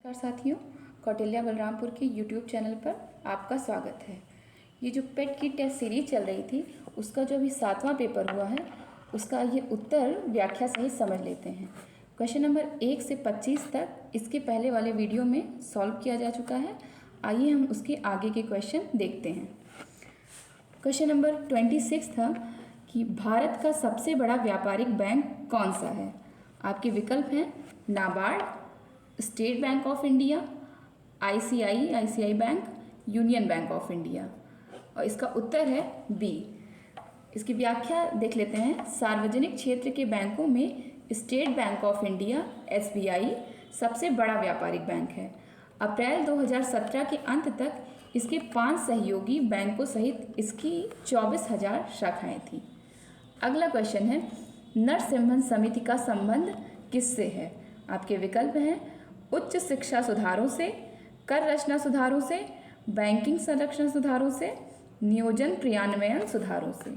नमस्कार साथियों, कौटिल्या बलरामपुर के YouTube चैनल पर आपका स्वागत है। ये जो पेट की टेस्ट सीरीज चल रही थी उसका जो अभी 7वां पेपर हुआ है उसका ये उत्तर व्याख्या सहित समझ लेते हैं। क्वेश्चन नंबर 1 से 25 तक इसके पहले वाले वीडियो में सॉल्व किया जा चुका है। आइए हम उसके आगे के क्वेश्चन देखते हैं। क्वेश्चन नंबर 26 था कि भारत का सबसे बड़ा व्यापारिक बैंक कौन सा है। आपके विकल्प हैं NABARD, state bank of India, ICI bank, union bank of India. और इसका उत्तर है बी। इसकी व्याख्या देख लेते हैं। सार्वजनिक क्षेत्र के बैंकों में state bank of India SBI सबसे बड़ा व्यापारिक बैंक है। अप्रैल 2017 के अंत तक इसके 5 सहयोगी बैंकों सहित इसकी 24,000 शाखाएं थीं। अगला क्वेश्चन है नरसिम्हन समिति का संबंध किससे है। आपके विकल्प हैं उच्च शिक्षा सुधारों से, कर रचना सुधारों से, बैंकिंग संरक्षण सुधारों से, नियोजन क्रियान्वयन सुधारों से।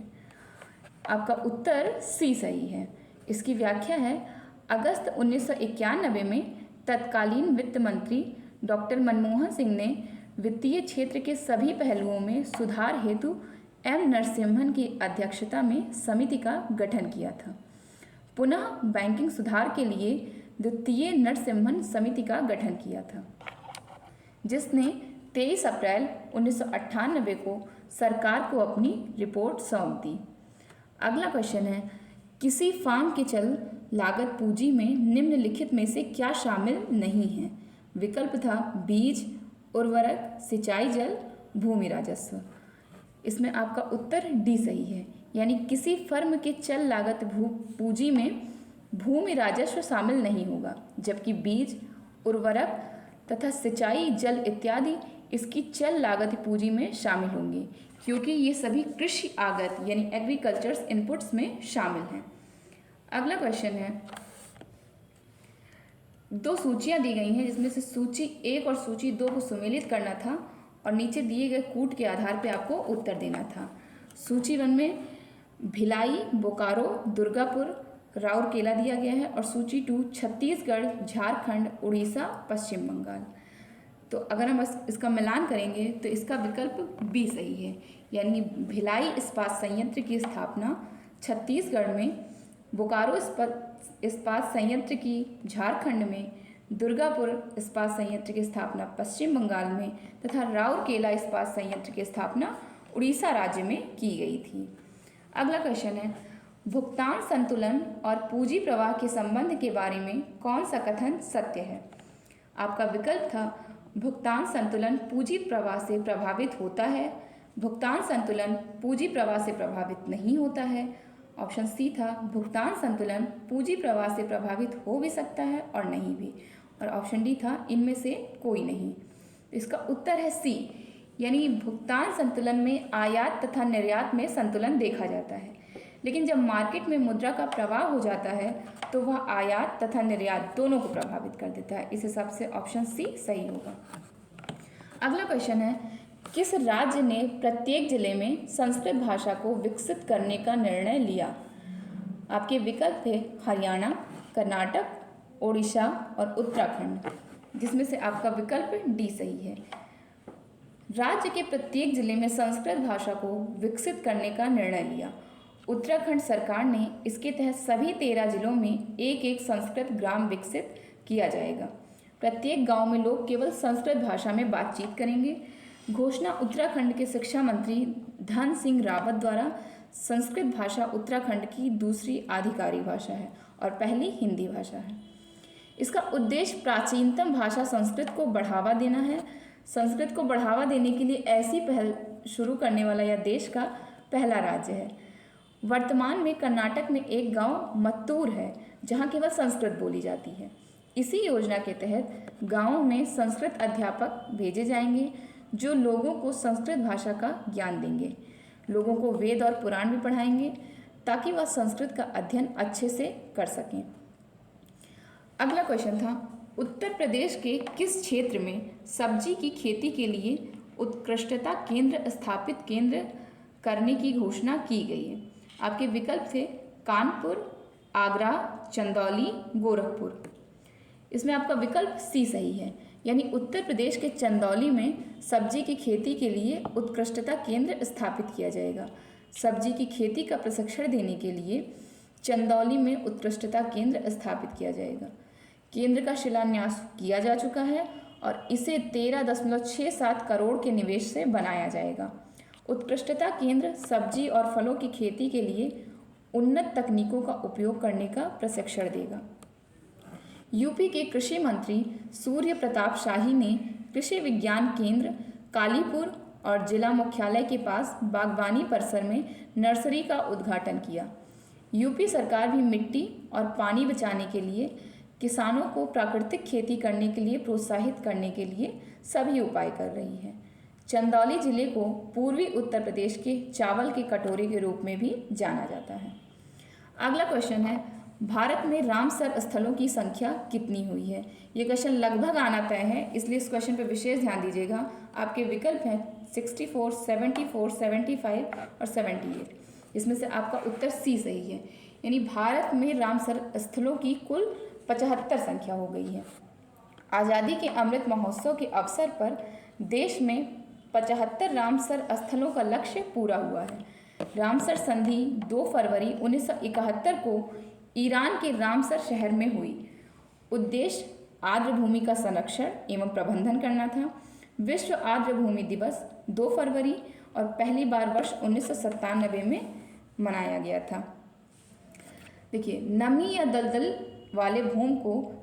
आपका उत्तर सी सही है। इसकी व्याख्या है अगस्त 1991 में तत्कालीन वित्त मंत्री डॉक्टर मनमोहन सिंह ने वित्तीय क्षेत्र के सभी पहलुओं में सुधार हेतु एम नरसिम्हन की अध्यक्षता में समिति का गठन किया था। पुनः बैंकिंग सुधार के लिए द्वितीय नरसिम्हन समिति का गठन किया था, जिसने 23 अप्रैल 1998 को सरकार को अपनी रिपोर्ट सौंप दी। अगला क्वेश्चन है किसी फर्म की चल लागत पूंजी में निम्नलिखित में से क्या शामिल नहीं है। विकल्प था बीज, उर्वरक, सिंचाई जल, भूमि राजस्व। इसमें आपका उत्तर डी सही है, यानी किसी फर्म के चल लागत पूंजी में भूमि राजस्व शामिल नहीं होगा, जबकि बीज, उर्वरक तथा सिंचाई जल इत्यादि इसकी चल लागत पूंजी में शामिल होंगे, क्योंकि ये सभी कृषि आगत यानी एग्रीकल्चर्स इनपुट्स में शामिल हैं। अगला क्वेश्चन है 2 सूचियां दी गई हैं, जिसमें से सूची 1 और सूची 2 को सुमेलित करना था और नीचे दिए गए कूट के आधार पर आपको उत्तर देना था। सूची 1 में भिलाई, बोकारो, दुर्गापुर, राउरकेला दिया गया है और सूची 2 छत्तीसगढ़, झारखंड, उड़ीसा, पश्चिम बंगाल। तो अगर हम इसका मिलान करेंगे तो इसका विकल्प बी सही है, यानी भिलाई इस्पात संयंत्र की स्थापना छत्तीसगढ़ में, बोकारो इस्पात संयंत्र की झारखंड में, दुर्गापुर इस्पात संयंत्र की स्थापना पश्चिम बंगाल में तथा राउरकेला इस्पात संयंत्र की स्थापना उड़ीसा राज्य में की गई थी। अगला क्वेश्चन है भुगतान संतुलन और पूंजी प्रवाह के संबंध के बारे में कौन सा कथन सत्य है। आपका विकल्प था भुगतान संतुलन पूंजी प्रवाह से प्रभावित होता है, भुगतान संतुलन पूंजी प्रवाह से प्रभावित नहीं होता है। ऑप्शन सी था भुगतान संतुलन पूंजी प्रवाह से प्रभावित हो भी सकता है और नहीं भी, और ऑप्शन डी था इनमें से कोई नहीं। इसका उत्तर है सी, यानी भुगतान संतुलन में आयात तथा निर्यात में संतुलन देखा जाता है, लेकिन जब मार्केट में मुद्रा का प्रवाह हो जाता है तो वह आयात तथा निर्यात दोनों को प्रभावित कर देता है। इस हिसाब से ऑप्शन सी सही होगा। अगला क्वेश्चन है किस राज्य ने प्रत्येक जिले में संस्कृत भाषा को विकसित करने का निर्णय लिया। आपके विकल्प थे हरियाणा, कर्नाटक, ओडिशा और उत्तराखंड, जिसमें से आपका विकल्प डी सही है। राज्य के प्रत्येक जिले में संस्कृत भाषा को विकसित करने का निर्णय लिया। उत्तराखंड सरकार ने इसके तहत सभी 13 जिलों में एक संस्कृत ग्राम विकसित किया जाएगा। प्रत्येक गांव में लोग केवल संस्कृत भाषा में बातचीत करेंगे। घोषणा उत्तराखंड के शिक्षा मंत्री धन सिंह रावत द्वारा। संस्कृत भाषा उत्तराखंड की दूसरी आधिकारिक भाषा है और पहली हिंदी भाषा है। इसका उद्देश्य प्राचीनतम भाषा संस्कृत को बढ़ावा देना है। संस्कृत को बढ़ावा देने के लिए ऐसी पहल शुरू करने वाला यह देश का पहला राज्य है। वर्तमान में कर्नाटक में एक गांव मत्तूर है जहां केवल संस्कृत बोली जाती है। इसी योजना के तहत गांवों में संस्कृत अध्यापक भेजे जाएंगे जो लोगों को संस्कृत भाषा का ज्ञान देंगे। लोगों को वेद और पुराण भी पढ़ाएंगे ताकि वह संस्कृत का अध्ययन अच्छे से कर सकें। अगला क्वेश्चन था उत्तर प्रदेश के किस क्षेत्र में सब्जी की खेती के लिए उत्कृष्टता केंद्र स्थापित केंद्र करने की घोषणा की गई है। आपके विकल्प थे कानपुर, आगरा, चंदौली, गोरखपुर। इसमें आपका विकल्प सी सही है, यानी उत्तर प्रदेश के चंदौली में सब्जी की खेती के लिए उत्कृष्टता केंद्र स्थापित किया जाएगा। सब्जी की खेती का प्रशिक्षण देने के लिए चंदौली में उत्कृष्टता केंद्र स्थापित किया जाएगा। केंद्र का शिलान्यास किया जा चुका है और इसे 13.67 करोड़ के निवेश से बनाया जाएगा। उत्कृष्टता केंद्र सब्जी और फलों की खेती के लिए उन्नत तकनीकों का उपयोग करने का प्रशिक्षण देगा। यूपी के कृषि मंत्री सूर्य प्रताप शाही ने कृषि विज्ञान केंद्र कालीपुर और जिला मुख्यालय के पास बागवानी परिसर में नर्सरी का उद्घाटन किया। यूपी सरकार भी मिट्टी और पानी बचाने के लिए किसानों को प्राकृतिक खेती करने के लिए प्रोत्साहित करने के लिए सभी उपाय कर रही है। चंदौली जिले को पूर्वी उत्तर प्रदेश के चावल के कटोरे के रूप में भी जाना जाता है। अगला क्वेश्चन है, भारत में रामसर स्थलों की संख्या कितनी हुई है? ये क्वेश्चन लगभग आना तय है, इसलिए इस क्वेश्चन पर विशेष ध्यान दीजिएगा। आपके विकल्प हैं 64, 74, 75 और 78। इसमें से आपका उत्तर सी सही है, यानी भारत में रामसर स्थलों की कुल 75 संख्या हो गई है। आज़ादी के अमृत महोत्सव के अवसर पर देश में 75 रामसर स्थलों का लक्ष्य पूरा हुआ है। रामसर संधि 2 फरवरी 1971 को ईरान के रामसर शहर में हुई। उद्देश्य आर्द्र भूमि का संरक्षण एवं प्रबंधन करना था। विश्व आर्द्र भूमि दिवस 2 फरवरी और पहली बार वर्ष 1997 में मनाया गया था। देखिए, नमी या दलदल वाले भूमि को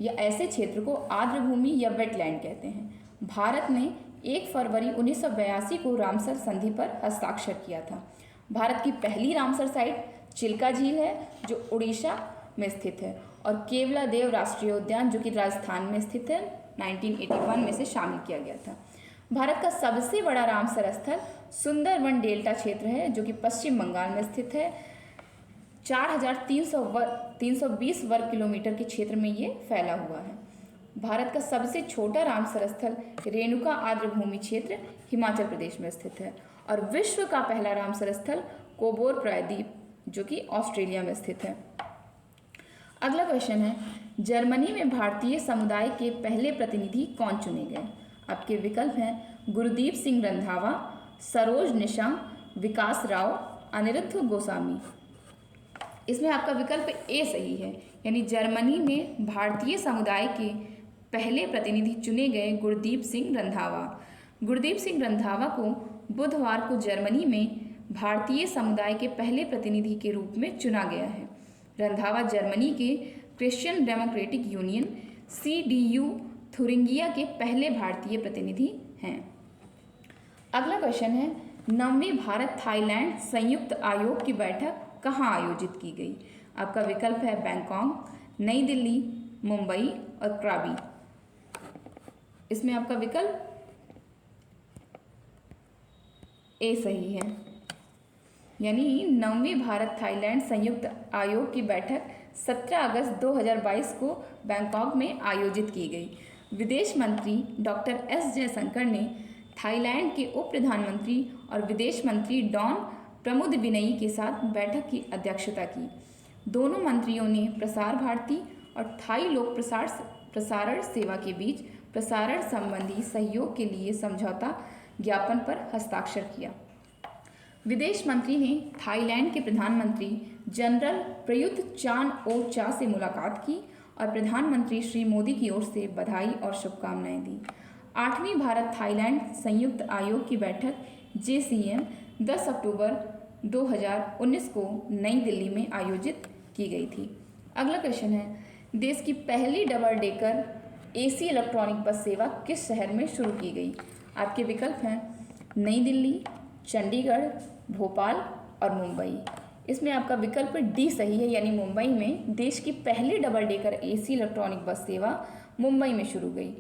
या ऐसे क्षेत्र को आर्द्र भूमि या वेटलैंड कहते हैं। भारत ने 1 फरवरी 1982 को रामसर संधि पर हस्ताक्षर किया था। भारत की पहली रामसर साइट चिल्का झील है जो उड़ीसा में स्थित है, और केवलादेव राष्ट्रीय उद्यान जो कि राजस्थान में स्थित है 1981 में से शामिल किया गया था। भारत का सबसे बड़ा रामसर स्थल सुंदरवन डेल्टा क्षेत्र है जो कि पश्चिम बंगाल में स्थित है। 4,320 वर्ग किलोमीटर के क्षेत्र में ये फैला हुआ है। भारत का सबसे छोटा रामसर स्थल रेणुका आर्द्र भूमि क्षेत्र हिमाचल प्रदेश में स्थित है, और विश्व का पहला रामसर स्थल कोबोर प्रायद्वीप जो कि ऑस्ट्रेलिया में स्थित है। अगला क्वेश्चन है, जर्मनी में भारतीय समुदाय के पहले प्रतिनिधि कौन चुने गए? आपके विकल्प हैं गुरदीप सिंह रंधावा, सरोज निशा, विकास राव, अनिरुद्ध गोस्वामी। इसमें आपका विकल्प ए सही है, यानी जर्मनी में भारतीय समुदाय के पहले प्रतिनिधि चुने गए गुरदीप सिंह रंधावा। गुरदीप सिंह रंधावा को बुधवार को जर्मनी में भारतीय समुदाय के पहले प्रतिनिधि के रूप में चुना गया है। रंधावा जर्मनी के Christian democratic union CDU Thuringia के पहले भारतीय प्रतिनिधि हैं। अगला क्वेश्चन है, 9वीं भारत थाईलैंड संयुक्त आयोग की बैठक कहाँ आयोजित की गई? आपका विकल्प है बैंकॉक, नई दिल्ली, मुंबई और क्राबी। इसमें आपका विकल्प ए सही है, यानी 9वीं भारत थाईलैंड संयुक्त आयोग की बैठक 17 अगस्त 2022 को बैंकॉक में आयोजित की गई। विदेश मंत्री डॉक्टर एस जयशंकर ने थाईलैंड के उप प्रधानमंत्री और विदेश मंत्री डॉन प्रमुदविनई के साथ बैठक की अध्यक्षता की। दोनों मंत्रियों ने प्रसार भारती और थाई लोक प्रसारण सेवा के बीच प्रसारण संबंधी सहयोग के लिए समझौता ज्ञापन पर हस्ताक्षर किया। विदेश मंत्री ने थाईलैंड के प्रधानमंत्री जनरल प्रयुत चान ओ चा से मुलाकात की और प्रधानमंत्री श्री मोदी की ओर से बधाई और शुभकामनाएं दी। 8वीं भारत थाईलैंड संयुक्त आयोग की बैठक JCM 10 अक्टूबर 2019 को नई दिल्ली में आयोजित की गई थी। अगला क्वेश्चन है, देश की पहली डबल डेकर AC इलेक्ट्रॉनिक बस सेवा किस शहर में शुरू की गई? आपके विकल्प हैं नई दिल्ली, चंडीगढ़, भोपाल और मुंबई। इसमें आपका विकल्प डी सही है, यानी मुंबई में देश की पहली डबल डेकर AC इलेक्ट्रॉनिक बस सेवा मुंबई में शुरू गई,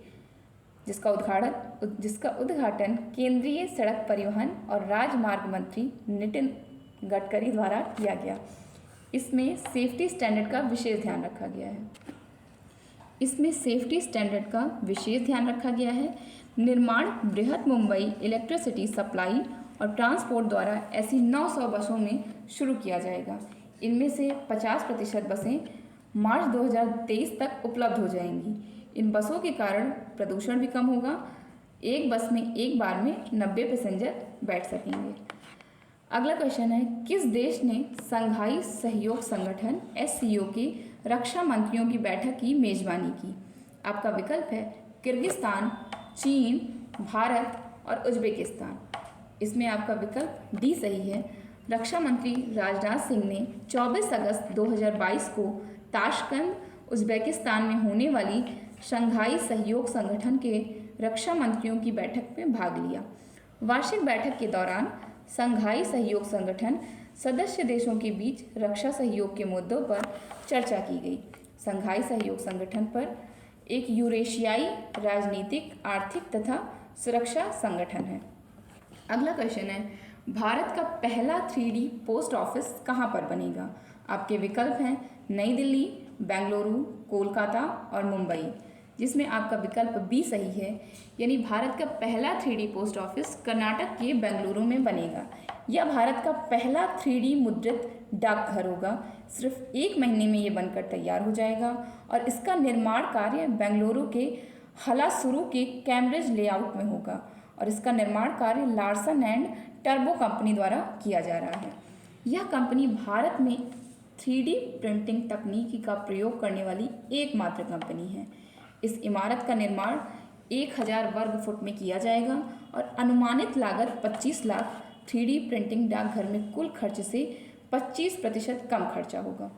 जिसका उद्घाटन केंद्रीय सड़क परिवहन और राजमार्ग मंत्री नितिन गडकरी द्वारा किया गया। इसमें सेफ्टी स्टैंडर्ड का विशेष ध्यान रखा गया है। निर्माण बृहत मुंबई इलेक्ट्रिसिटी सप्लाई और ट्रांसपोर्ट द्वारा ऐसी 900 बसों में शुरू किया जाएगा। इनमें से 50% बसें मार्च 2023 तक उपलब्ध हो जाएंगी। इन बसों के कारण प्रदूषण भी कम होगा। एक बस में एक बार में 90 पैसेंजर बैठ सकेंगे। अगला क्वेश्चन है, किस देश ने संघाई सहयोग संगठन SCO की रक्षा मंत्रियों की बैठक की मेजबानी की? आपका विकल्प है किर्गिस्तान, चीन, भारत और उज्बेकिस्तान। इसमें आपका विकल्प डी सही है। रक्षा मंत्री राजनाथ सिंह ने 24 अगस्त 2022 को ताशकंद, उज्बेकिस्तान में होने वाली शंघाई सहयोग संगठन के रक्षा मंत्रियों की बैठक में भाग लिया। वार्षिक बैठक के दौरान शंघाई सहयोग संगठन सदस्य देशों के बीच रक्षा सहयोग के मुद्दों पर चर्चा की गई। शंघाई सहयोग संगठन पर एक यूरेशियाई राजनीतिक, आर्थिक तथा सुरक्षा संगठन है। अगला क्वेश्चन है, भारत का पहला 3D पोस्ट ऑफिस कहाँ पर बनेगा? आपके विकल्प हैं नई दिल्ली, बेंगलुरु, कोलकाता और मुंबई, जिसमें आपका विकल्प बी सही है। यानी भारत का पहला 3D पोस्ट ऑफिस कर्नाटक के बेंगलुरु में बनेगा। यह भारत का पहला 3D मुद्रित डाकघर होगा। सिर्फ 1 महीने में ये बनकर तैयार हो जाएगा और इसका निर्माण कार्य बेंगलुरु के हलासुरु के कैम्ब्रिज लेआउट में होगा और इसका निर्माण कार्य लार्सन एंड टर्बो कंपनी द्वारा किया जा रहा है। यह कंपनी भारत में 3D प्रिंटिंग तकनीकी का प्रयोग करने वाली एकमात्र कंपनी है। इस इमारत का निर्माण 1000 वर्ग फुट में किया जाएगा और अनुमानित लागत 25 लाख। 3D प्रिंटिंग डाकघर में कुल खर्च से 25% कम खर्चा होगा।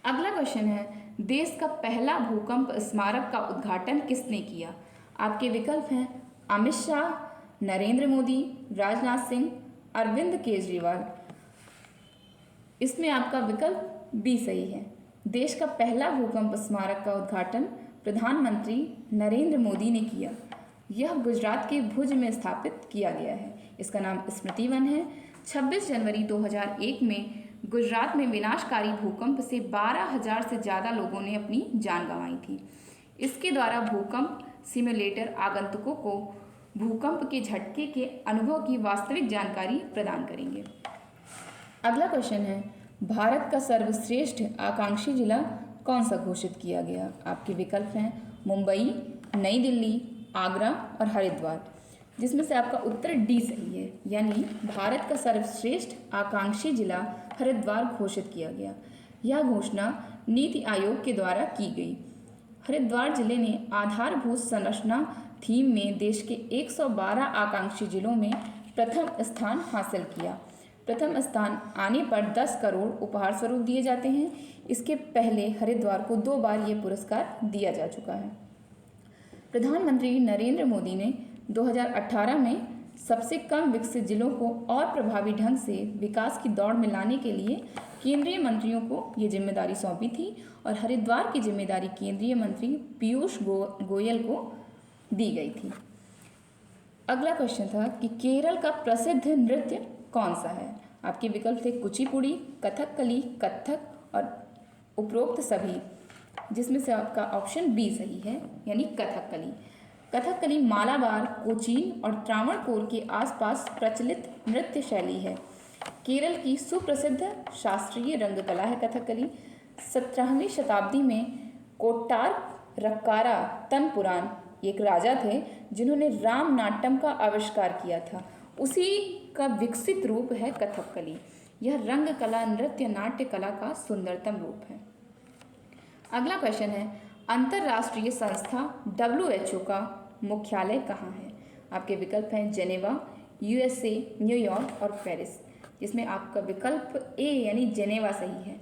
अगला क्वेश्चन है, देश का पहला भूकंप स्मारक का उद्घाटन किसने किया? आपके विकल्प हैं अमित शाह, नरेंद्र मोदी, राजनाथ सिंह, अरविंद केजरीवाल। इसमें आपका विकल्प बी सही है। देश का पहला भूकंप स्मारक का उद्घाटन प्रधानमंत्री नरेंद्र मोदी ने किया। यह गुजरात के भुज में स्थापित किया गया है। इसका नाम स्मृति वन है। 26 जनवरी 2001 में गुजरात में विनाशकारी भूकंप से 12,000 से ज़्यादा लोगों ने अपनी जान गंवाई थी। इसके द्वारा भूकंप सिमुलेटर आगंतुकों को भूकंप के झटके के अनुभव की वास्तविक जानकारी प्रदान करेंगे। अगला क्वेश्चन है, भारत का सर्वश्रेष्ठ आकांक्षी जिला कौन सा घोषित किया गया? आपके विकल्प हैं मुंबई, नई दिल्ली, आगरा और हरिद्वार, जिसमें से आपका उत्तर डी सही है। यानी भारत का सर्वश्रेष्ठ आकांक्षी जिला हरिद्वार घोषित किया गया। यह घोषणा नीति आयोग के द्वारा की गई। हरिद्वार जिले ने आधारभूत संरचना थीम में देश के 112 आकांक्षी जिलों में प्रथम स्थान हासिल किया। प्रथम स्थान आने पर 10 करोड़ उपहार स्वरूप दिए जाते हैं। इसके पहले हरिद्वार को 2 बार ये पुरस्कार दिया जा चुका है। प्रधानमंत्री नरेंद्र मोदी ने 2018 में सबसे कम विकसित जिलों को और प्रभावी ढंग से विकास की दौड़ में लाने के लिए केंद्रीय मंत्रियों को ये जिम्मेदारी सौंपी थी और हरिद्वार की जिम्मेदारी केंद्रीय मंत्री पीयूष गोयल को दी गई थी। अगला क्वेश्चन था कि केरल का प्रसिद्ध नृत्य कौन सा है? आपके विकल्प थे कुचिपुड़ी, कथकली, कथक और उपरोक्त सभी, जिसमें से आपका ऑप्शन बी सही है, यानी कथकली। कथकली मालाबार, कोचीन और त्रावणकोर के आसपास प्रचलित नृत्य शैली है। केरल की सुप्रसिद्ध शास्त्रीय रंगकला है कथकली। 17वीं शताब्दी में कोट्टार रक्कारा तनपुरान एक राजा थे जिन्होंने राम नाट्यम का आविष्कार किया था। उसी का विकसित रूप है कथकली। यह रंगकला, नृत्य, नाट्य कला का सुंदरतम रूप है। अगला क्वेश्चन है, अंतर्राष्ट्रीय संस्था WHO का मुख्यालय कहाँ है? आपके विकल्प हैं जेनेवा, USA, न्यूयॉर्क और पेरिस, जिसमें आपका विकल्प ए यानी जेनेवा सही है।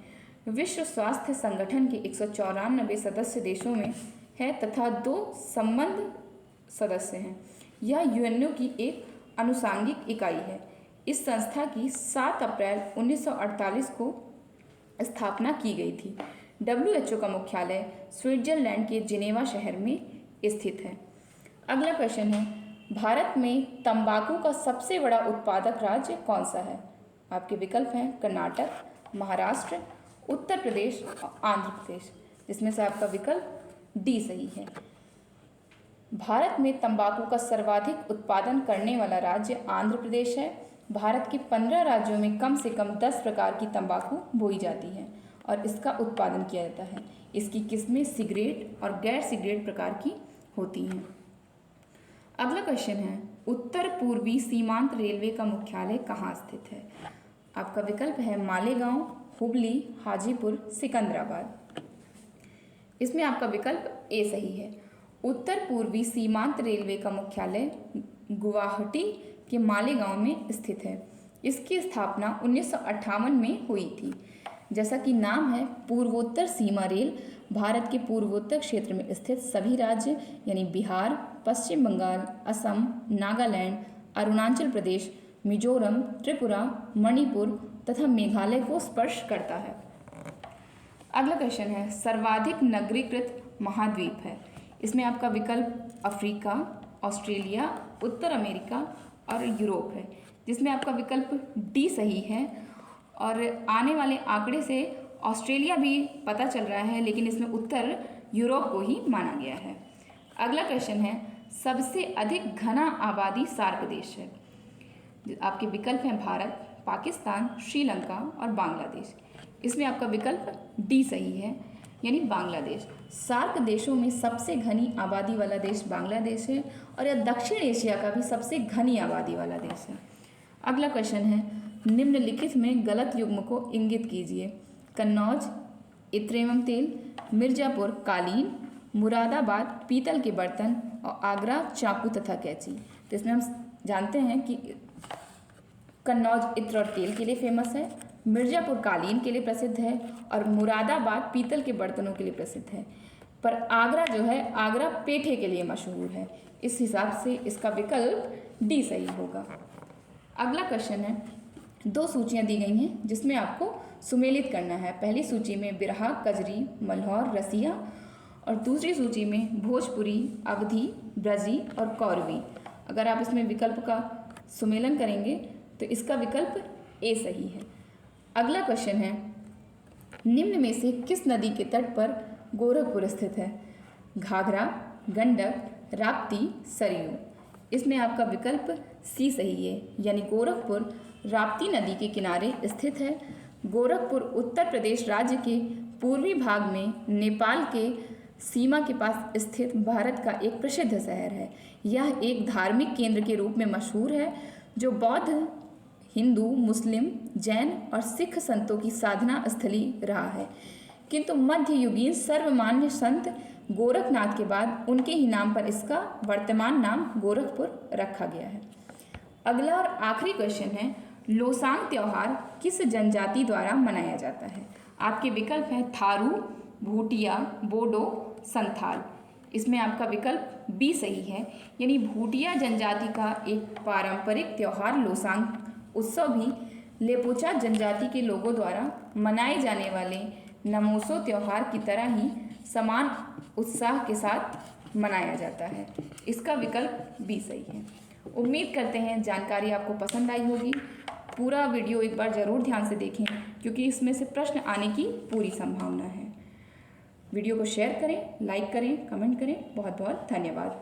विश्व स्वास्थ्य संगठन के 194 सदस्य देशों में है तथा 2 संबद्ध सदस्य हैं। यह UNO की एक अनुषांगिक इकाई है। इस संस्था की 7 अप्रैल 1948 को स्थापना की गई थी। WHO का मुख्यालय स्विट्जरलैंड के जिनेवा शहर में स्थित है। अगला क्वेश्चन है, भारत में तंबाकू का सबसे बड़ा उत्पादक राज्य कौन सा है? आपके विकल्प हैं कर्नाटक, महाराष्ट्र, उत्तर प्रदेश और आंध्र प्रदेश, जिसमें से आपका विकल्प डी सही है। भारत में तंबाकू का सर्वाधिक उत्पादन करने वाला राज्य आंध्र प्रदेश है। भारत के 15 राज्यों में कम से कम 10 प्रकार की तंबाकू बोई जाती है और इसका उत्पादन किया जाता है। इसकी किस्में सिगरेट और गैर सिगरेट प्रकार की होती हैं। अगला क्वेश्चन है, उत्तर पूर्वी सीमांत रेलवे का मुख्यालय कहाँ स्थित है? आपका विकल्प है मालेगांव, हुबली, हाजीपुर, सिकंदराबाद। इसमें आपका विकल्प ए सही है। उत्तर पूर्वी सीमांत रेलवे का मुख्यालय गुवाहाटी के मालेगांव में स्थित है। इसकी स्थापना 1958 में हुई थी। जैसा कि नाम है, पूर्वोत्तर सीमा रेल भारत के पूर्वोत्तर क्षेत्र में स्थित सभी राज्य यानी बिहार, पश्चिम बंगाल, असम, नागालैंड, अरुणाचल प्रदेश, मिजोरम, त्रिपुरा, मणिपुर तथा मेघालय को स्पर्श करता है। अगला क्वेश्चन है, सर्वाधिक नगरीकृत महाद्वीप है। इसमें आपका विकल्प अफ्रीका, ऑस्ट्रेलिया, उत्तर अमेरिका और यूरोप है, जिसमें आपका विकल्प डी सही है। और आने वाले आंकड़े से ऑस्ट्रेलिया भी पता चल रहा है, लेकिन इसमें उत्तर यूरोप को ही माना गया है। अगला क्वेश्चन है, सबसे अधिक घना आबादी सार्क देश है। आपके विकल्प हैं भारत, पाकिस्तान, श्रीलंका और बांग्लादेश। इसमें आपका विकल्प डी सही है, यानी बांग्लादेश। सार्क देशों में सबसे घनी आबादी वाला देश बांग्लादेश है और यह दक्षिण एशिया का भी सबसे घनी आबादी वाला देश है। अगला क्वेश्चन है, निम्नलिखित में गलत युग्म को इंगित कीजिए। कन्नौज इत्र एवं तेल, मिर्जापुर कालीन, मुरादाबाद पीतल के बर्तन और आगरा चाकू तथा कैंची। तो इसमें हम जानते हैं कि कन्नौज इत्र और तेल के लिए फेमस है, मिर्जापुर कालीन के लिए प्रसिद्ध है और मुरादाबाद पीतल के बर्तनों के लिए प्रसिद्ध है। पर आगरा जो है, आगरा पेठे के लिए मशहूर है। इस हिसाब से इसका विकल्प डी सही होगा। अगला क्वेश्चन है, दो सूचियां दी गई हैं जिसमें आपको सुमेलित करना है। पहली सूची में बिरहा, कजरी, मल्हौर, रसिया और दूसरी सूची में भोजपुरी, अवधी, ब्रजी और कौरवी। अगर आप इसमें विकल्प का सुमेलन करेंगे तो इसका विकल्प ए सही है। अगला क्वेश्चन है, निम्न में से किस नदी के तट पर गोरखपुर स्थित है? घाघरा, गंडक, राप्ती, सरयू। इसमें आपका विकल्प सी सही है, यानी गोरखपुर राप्ती नदी के किनारे स्थित है। गोरखपुर उत्तर प्रदेश राज्य के पूर्वी भाग में नेपाल के सीमा के पास स्थित भारत का एक प्रसिद्ध शहर है। यह एक धार्मिक केंद्र के रूप में मशहूर है, जो बौद्ध, हिंदू, मुस्लिम, जैन और सिख संतों की साधना स्थली रहा है। किंतु मध्ययुगीन सर्वमान्य संत गोरखनाथ के बाद उनके ही नाम पर इसका वर्तमान नाम गोरखपुर रखा गया है। अगला और आखिरी क्वेश्चन है, लोसांग त्योहार किस जनजाति द्वारा मनाया जाता है? आपके विकल्प हैं थारू, भूटिया, बोडो, संथाल। इसमें आपका विकल्प बी सही है, यानी भूटिया जनजाति का एक पारंपरिक त्यौहार लोसांग उत्सव भी लेपोचा जनजाति के लोगों द्वारा मनाए जाने वाले नमोसो त्यौहार की तरह ही समान उत्साह के साथ मनाया जाता है। इसका विकल्प बी सही है। उम्मीद करते हैं जानकारी आपको पसंद आई होगी। पूरा वीडियो एक बार ज़रूर ध्यान से देखें, क्योंकि इसमें से प्रश्न आने की पूरी संभावना है। वीडियो को शेयर करें, लाइक करें, कमेंट करें। बहुत बहुत धन्यवाद।